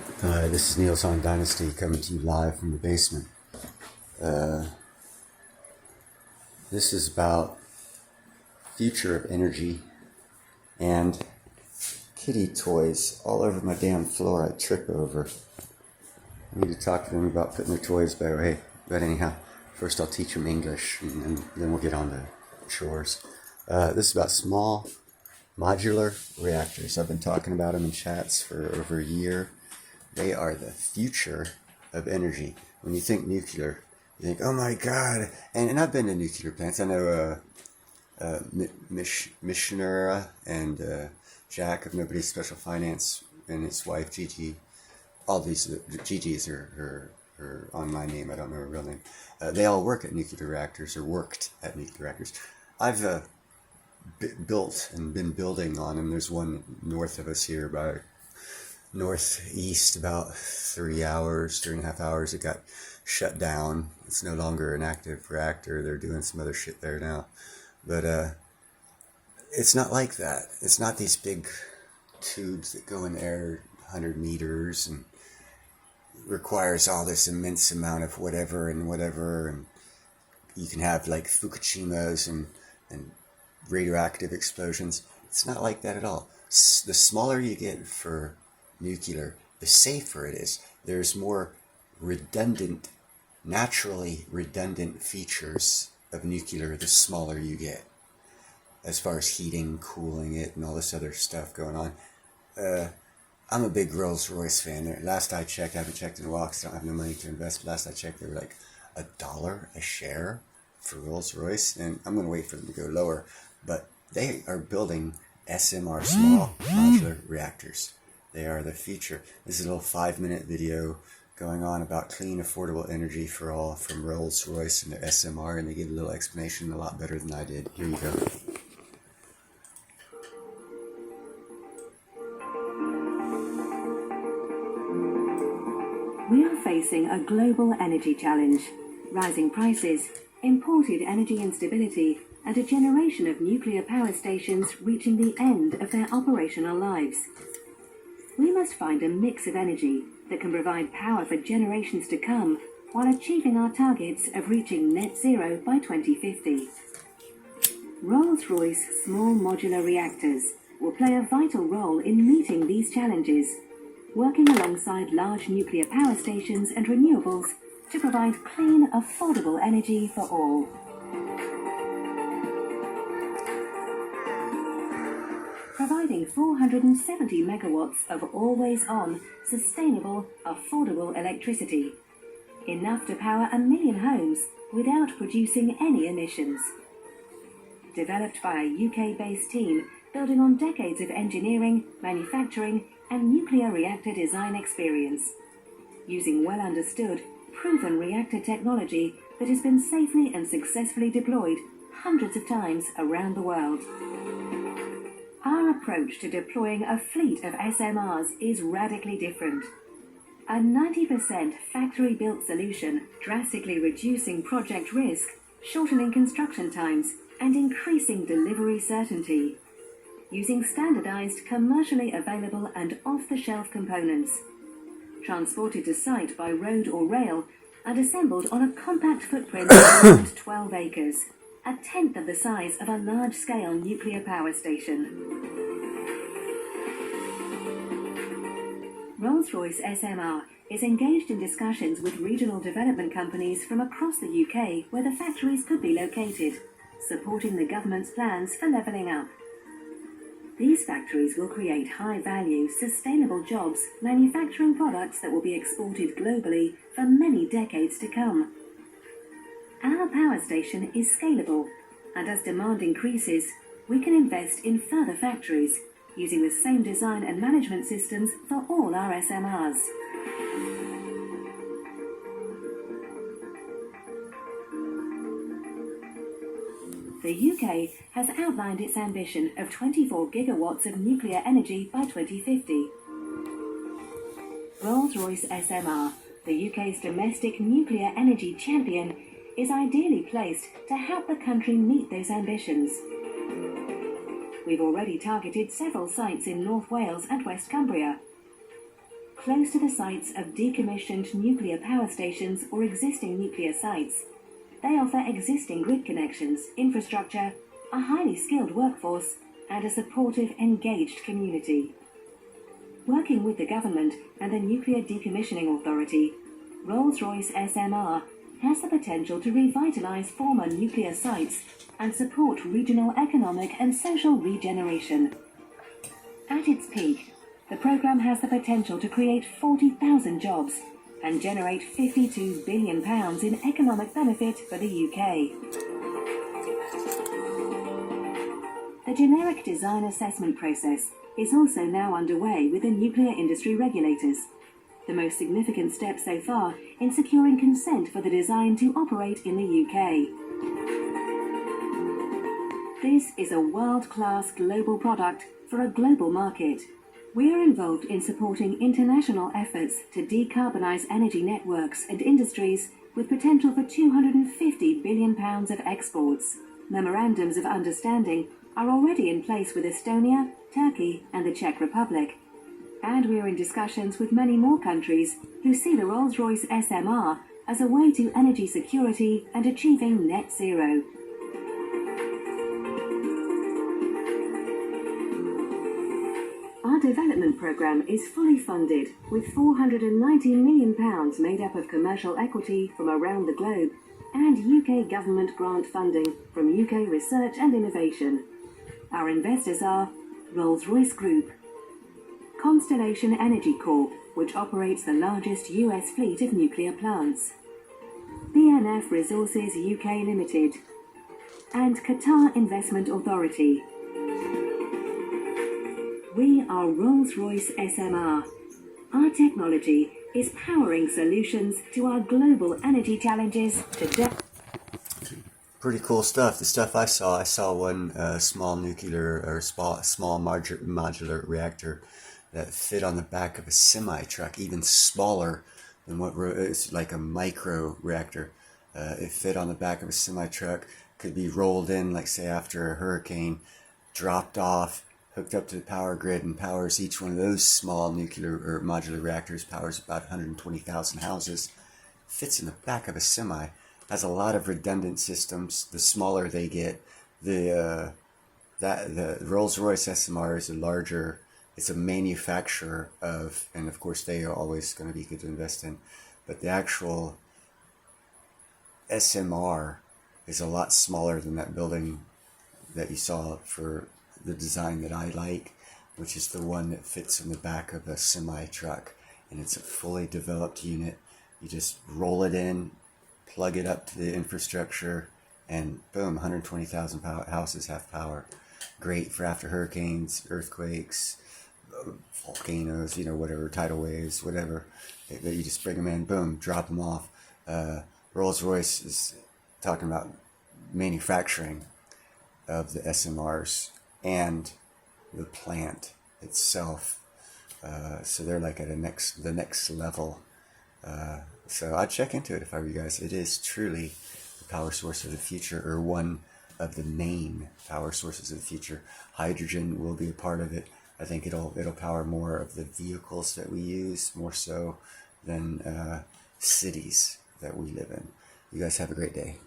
This is Neil Song Dynasty coming to you live from the basement. This is about future of energy and kitty toys all over my damn floor I trip over. I need to talk to them about putting their toys away. But anyhow, first I'll teach them English and then we'll get on to chores. This is about small modular reactors. I've been talking about them in chats for over a year. They are the future of energy. When you think nuclear, you think, oh my God. And I've been to nuclear plants. I know Missionera and Jack of Nobody's Special Finance and his wife Gigi. All these, Gigi is her online name. I don't know her real name. They all work at nuclear reactors or worked at nuclear reactors. I've built and been building on them. There's one north of us here by northeast, about 3.5 hours. It got shut down. It's no longer an active reactor. They're doing some other shit there now. But it's not like that. It's not these big tubes that go in the air 100 meters and requires all this immense amount of whatever, and you can have like Fukushimas and radioactive explosions. It's not like that at all. The smaller you get for nuclear, the safer it is. There's more naturally redundant features of nuclear the smaller you get, as far as heating, cooling it, and all this other stuff going on. I'm a big Rolls-Royce fan. Last I checked, I haven't checked in a while because I don't have no money to invest, but last I checked, they were like $1 a share for Rolls-Royce, and I'm going to wait for them to go lower. But they are building SMR, small modular reactors. They are the future. This is a little 5-minute video going on about clean, affordable energy for all from Rolls-Royce and the SMR, and they give a little explanation a lot better than I did. Here you go. We are facing a global energy challenge. Rising prices, imported energy instability, and a generation of nuclear power stations reaching the end of their operational lives. We must find a mix of energy that can provide power for generations to come while achieving our targets of reaching net zero by 2050. Rolls-Royce small modular reactors will play a vital role in meeting these challenges, working alongside large nuclear power stations and renewables to provide clean, affordable energy for all. Providing 470 megawatts of always-on, sustainable, affordable electricity, enough to power 1 million homes without producing any emissions. Developed by a UK-based team building on decades of engineering, manufacturing, and nuclear reactor design experience, using well-understood, proven reactor technology that has been safely and successfully deployed hundreds of times around the world. Our approach to deploying a fleet of SMRs is radically different. A 90% factory-built solution, drastically reducing project risk, shortening construction times, and increasing delivery certainty. Using standardized, commercially available and off-the-shelf components. Transported to site by road or rail and assembled on a compact footprint of around 12 acres, a tenth of the size of a large-scale nuclear power station. Rolls-Royce SMR is engaged in discussions with regional development companies from across the UK where the factories could be located, supporting the government's plans for levelling up. These factories will create high-value, sustainable jobs, manufacturing products that will be exported globally for many decades to come. Our power station is scalable, and as demand increases, we can invest in further factories, using the same design and management systems for all our SMRs. The UK has outlined its ambition of 24 gigawatts of nuclear energy by 2050. Rolls-Royce SMR, the UK's domestic nuclear energy champion, is ideally placed to help the country meet those ambitions. We've already targeted several sites in North Wales and West Cumbria. close to the sites of decommissioned nuclear power stations or existing nuclear sites. They offer existing grid connections, infrastructure, a highly skilled workforce, and a supportive, engaged community. Working with the government and the Nuclear Decommissioning Authority, Rolls-Royce SMR has the potential to revitalise former nuclear sites and support regional economic and social regeneration. At its peak, the programme has the potential to create 40,000 jobs and generate £52 billion in economic benefit for the UK. The generic design assessment process is also now underway with the nuclear industry regulators, the most significant step so far in securing consent for the design to operate in the UK. This is a world-class global product for a global market. We are involved in supporting international efforts to decarbonise energy networks and industries with potential for £250 billion of exports. Memorandums of understanding are already in place with Estonia, Turkey and the Czech Republic. And we are in discussions with many more countries who see the Rolls-Royce SMR as a way to energy security and achieving net zero. Our development programme is fully funded, with £490 million made up of commercial equity from around the globe and UK government grant funding from UK research and innovation. Our investors are Rolls-Royce Group, Constellation Energy Corp, which operates the largest US fleet of nuclear plants, BNF Resources UK Limited, and Qatar Investment Authority. We are Rolls-Royce SMR. Our technology is powering solutions to our global energy challenges today. Pretty cool stuff. The stuff I saw one small nuclear or small modular reactor that fit on the back of a semi-truck, even smaller than it's like a micro reactor. It fit on the back of a semi-truck, could be rolled in, like say after a hurricane, dropped off, hooked up to the power grid, and powers each one of those small nuclear or modular reactors, powers about 120,000 houses, fits in the back of a semi, has a lot of redundant systems. The smaller they get, the Rolls-Royce SMR is a larger, it's a manufacturer of, and of course they are always going to be good to invest in, but the actual SMR is a lot smaller than that building that you saw for the design that I like, which is the one that fits in the back of a semi-truck, and it's a fully developed unit. You just roll it in, plug it up to the infrastructure, and boom, 120,000 houses have power. Great for after hurricanes, earthquakes, volcanoes, whatever, tidal waves, whatever. That you just bring them in, boom, drop them off. Rolls-Royce is talking about manufacturing of the SMRs and the plant itself. So they're like at the next level. So I'd check into it if I were you guys. It is truly the power source of the future, or one of the main power sources of the future. Hydrogen will be a part of it. I think it'll power more of the vehicles that we use, more so than cities that we live in. You guys have a great day.